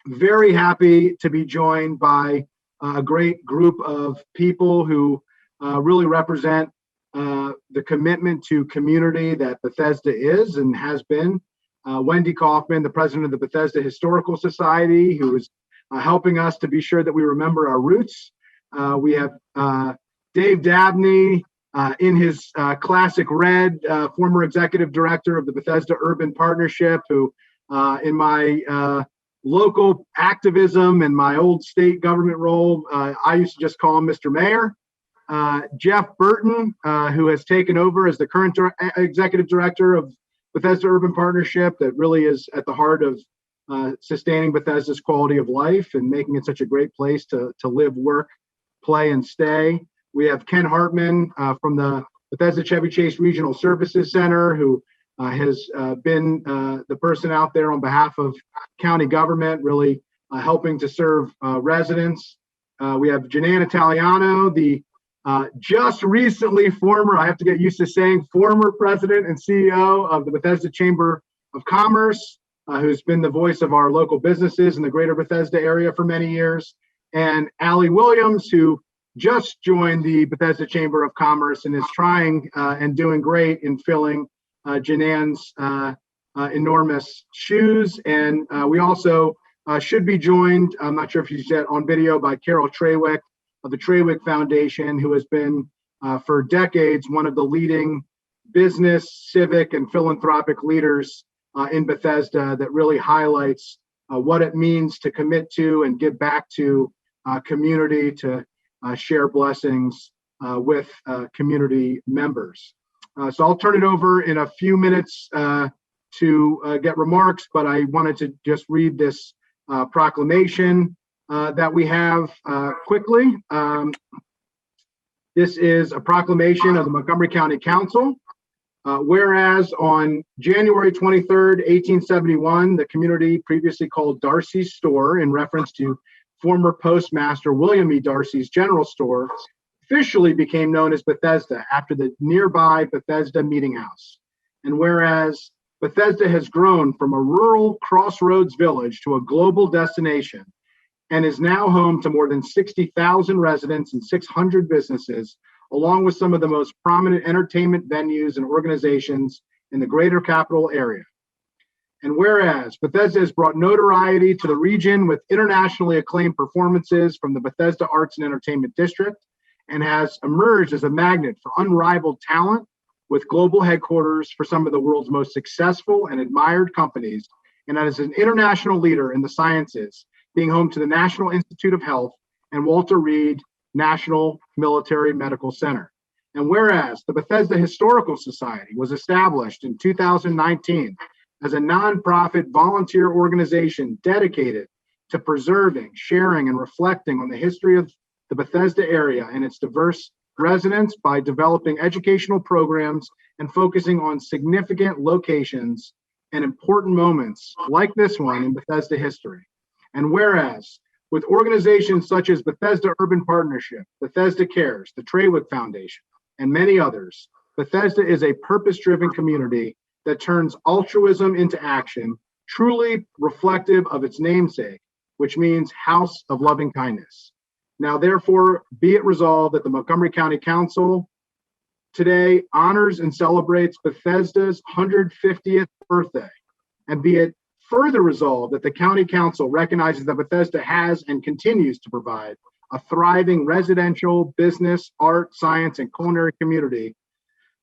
very happy to be joined by a great group of people who really represent the commitment to community that Bethesda is and has been. Wendy Kaufman, the president of the Bethesda Historical Society, who is helping us to be sure that we remember our roots. We have Dave Dabney, in his classic red, former executive director of the Bethesda Urban Partnership, who in my local activism and my old state government role, I used to just call him Mr. Mayor. Jeff Burton, who has taken over as the current executive director of Bethesda Urban Partnership, that really is at the heart of sustaining Bethesda's quality of life and making it such a great place to live, work, play, and stay. We have Ken Hartman from the Bethesda Chevy Chase Regional Services Center, who has been the person out there on behalf of county government, really helping to serve residents. We have Janine Italiano, the just recently former, I have to get used to saying, former president and CEO of the Bethesda Chamber of Commerce, who's been the voice of our local businesses in the greater Bethesda area for many years. And Allie Williams, who just joined the Bethesda Chamber of Commerce and is trying and doing great in filling Janine's enormous shoes. And we also should be joined, I'm not sure if you said on video, by Carol Trawick of the Trawick Foundation, who has been for decades one of the leading business, civic, and philanthropic leaders in Bethesda, that really highlights what it means to commit to and give back to community, to share blessings with community members. So I'll turn it over in a few minutes to get remarks, but I wanted to just read this proclamation that we have quickly. This is a proclamation of the Montgomery County Council. Whereas on January 23rd, 1871, the community previously called Darcy's Store, in reference to former postmaster William E. Darcy's general store, officially became known as Bethesda after the nearby Bethesda Meeting House. And whereas Bethesda has grown from a rural crossroads village to a global destination and is now home to more than 60,000 residents and 600 businesses, along with some of the most prominent entertainment venues and organizations in the greater capital area. And whereas Bethesda has brought notoriety to the region with internationally acclaimed performances from the Bethesda Arts and Entertainment District, and has emerged as a magnet for unrivaled talent with global headquarters for some of the world's most successful and admired companies, and as an international leader in the sciences, being home to the National Institute of Health and Walter Reed National Military Medical Center. And whereas the Bethesda Historical Society was established in 2019 as a nonprofit volunteer organization dedicated to preserving, sharing, and reflecting on the history of the Bethesda area and its diverse residents by developing educational programs and focusing on significant locations and important moments like this one in Bethesda history. And whereas with organizations such as Bethesda Urban Partnership, Bethesda Cares, the Trawick Foundation, and many others, Bethesda is a purpose-driven community that turns altruism into action, truly reflective of its namesake, which means House of Loving Kindness. Now, therefore, be it resolved that the Montgomery County Council today honors and celebrates Bethesda's 150th birthday, and be it further resolved that the County Council recognizes that Bethesda has and continues to provide a thriving residential, business, art, science, and culinary community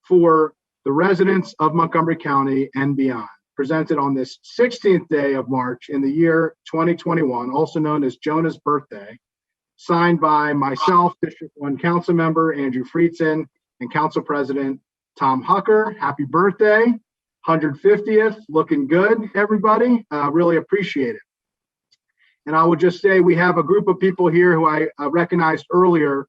for the residents of Montgomery County and beyond. Presented on this 16th day of March in the year 2021, also known as Jonah's birthday, signed by myself, District 1 Councilmember Andrew Friedson, and Council President Tom Hucker. Happy birthday, 150th, looking good, everybody. Really appreciate it. And I would just say we have a group of people here who I recognized earlier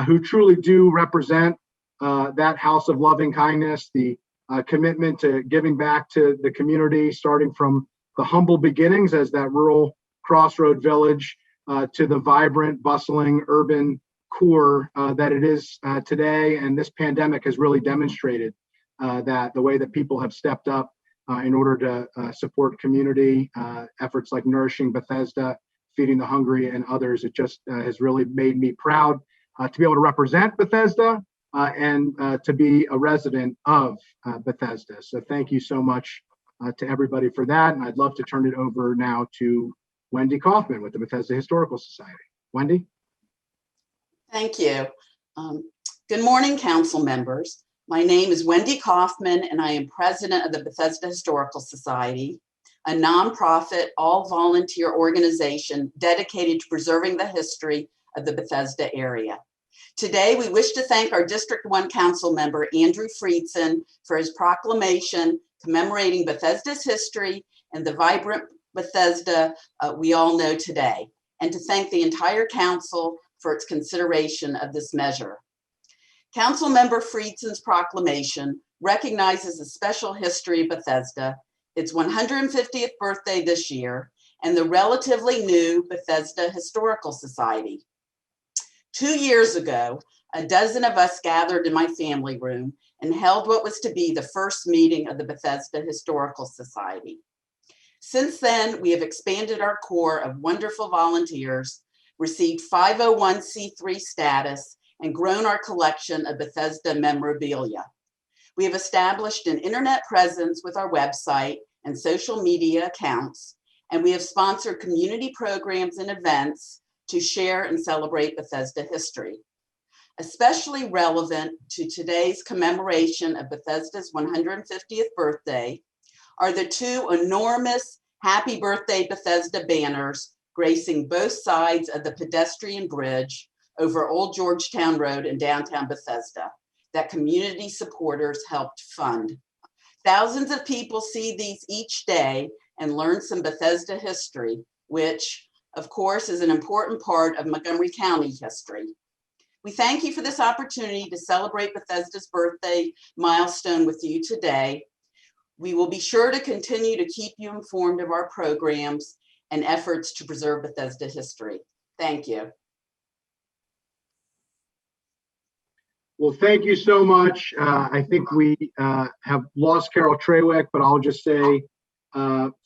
who truly do represent that House of Loving Kindness, the commitment to giving back to the community, starting from the humble beginnings as that rural crossroad village to the vibrant, bustling urban core that it is today. And this pandemic has really demonstrated that the way that people have stepped up in order to support community efforts like Nourishing Bethesda, Feeding the Hungry, and others. It just has really made me proud to be able to represent Bethesda and to be a resident of Bethesda. So thank you so much to everybody for that. And I'd love to turn it over now to Wendy Kaufman with the Bethesda Historical Society. Wendy? Thank you. Good morning, council members. My name is Wendy Kaufman, and I am president of the Bethesda Historical Society, a nonprofit, all-volunteer organization dedicated to preserving the history of the Bethesda area. Today, we wish to thank our District 1 council member, Andrew Friedson, for his proclamation commemorating Bethesda's history and the vibrant Bethesda we all know today, and to thank the entire council for its consideration of this measure. Councilmember Friedson's proclamation recognizes the special history of Bethesda, its 150th birthday this year, and the relatively new Bethesda Historical Society. 2 years ago, a dozen of us gathered in my family room and held what was to be the first meeting of the Bethesda Historical Society. Since then, we have expanded our core of wonderful volunteers, received 501c3 status, and grown our collection of Bethesda memorabilia. We have established an internet presence with our website and social media accounts, and we have sponsored community programs and events to share and celebrate Bethesda history. Especially relevant to today's commemoration of Bethesda's 150th birthday are the two enormous Happy Birthday Bethesda banners gracing both sides of the pedestrian bridge over Old Georgetown Road in downtown Bethesda that community supporters helped fund. Thousands of people see these each day and learn some Bethesda history, which, of course, is an important part of Montgomery County history. We thank you for this opportunity to celebrate Bethesda's birthday milestone with you today. We will be sure to continue to keep you informed of our programs and efforts to preserve Bethesda history. Thank you. Well, thank you so much. I think we have lost Carol Trawick, but I'll just say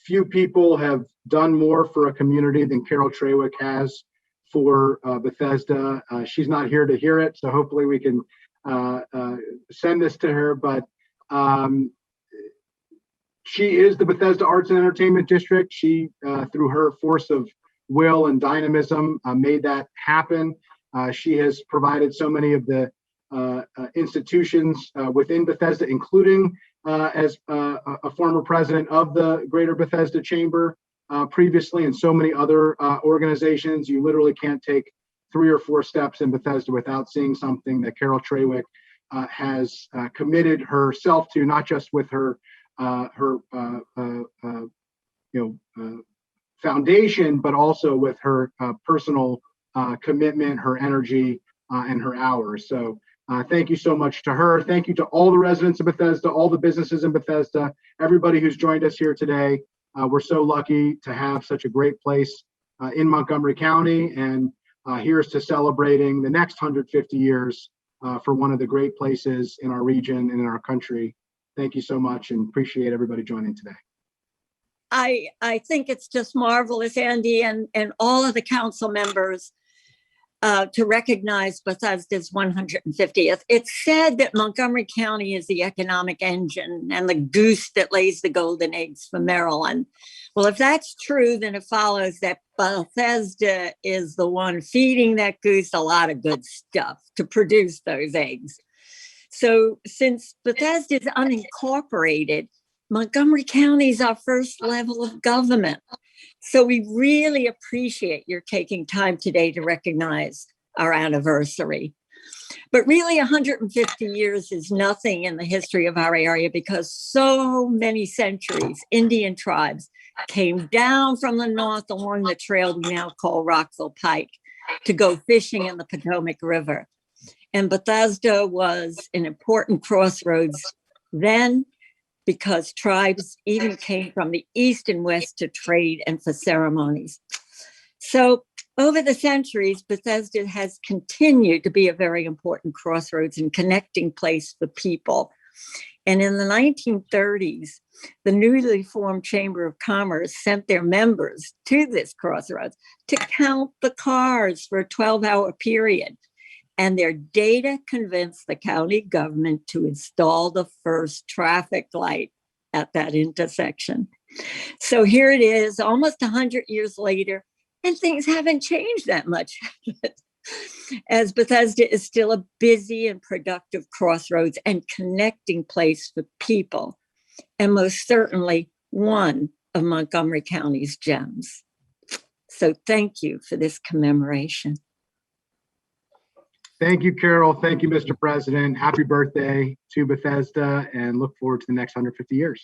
few people have done more for a community than Carol Trawick has for Bethesda. She's not here to hear it, so hopefully we can send this to her, but she is the Bethesda Arts and Entertainment District. She, through her force of will and dynamism, made that happen. She has provided so many of the institutions within Bethesda, including as a former president of the Greater Bethesda Chamber previously, and so many other organizations. You literally can't take 3 or 4 steps in Bethesda without seeing something that Carol Trawick has committed herself to, not just with her foundation, but also with her personal commitment, her energy, and her hours. So thank you so much to her. Thank you to all the residents of Bethesda, all the businesses in Bethesda, everybody who's joined us here today. We're so lucky to have such a great place in Montgomery County, and here's to celebrating the next 150 years for one of the great places in our region and in our country. Thank you so much, and appreciate everybody joining today. I think it's just marvelous, Andy, and all of the council members to recognize Bethesda's 150th. It's said that Montgomery County is the economic engine and the goose that lays the golden eggs for Maryland. Well, if that's true, then it follows that Bethesda is the one feeding that goose a lot of good stuff to produce those eggs. So since Bethesda is unincorporated, Montgomery County is our first level of government. So we really appreciate your taking time today to recognize our anniversary. But really 150 years is nothing in the history of our area because so many centuries, Indian tribes came down from the north along the trail we now call Rockville Pike to go fishing in the Potomac River. And Bethesda was an important crossroads then, because tribes even came from the east and west to trade and for ceremonies. So over the centuries, Bethesda has continued to be a very important crossroads and connecting place for people. And in the 1930s, the newly formed Chamber of Commerce sent their members to this crossroads to count the cars for a 12-hour period. And their data convinced the county government to install the first traffic light at that intersection. So here it is, almost 100 years later, and things haven't changed that much. As Bethesda is still a busy and productive crossroads and connecting place for people, and most certainly one of Montgomery County's gems. So thank you for this commemoration. Thank you, Carol. Thank you, Mr. President. Happy birthday to Bethesda, and look forward to the next 150 years.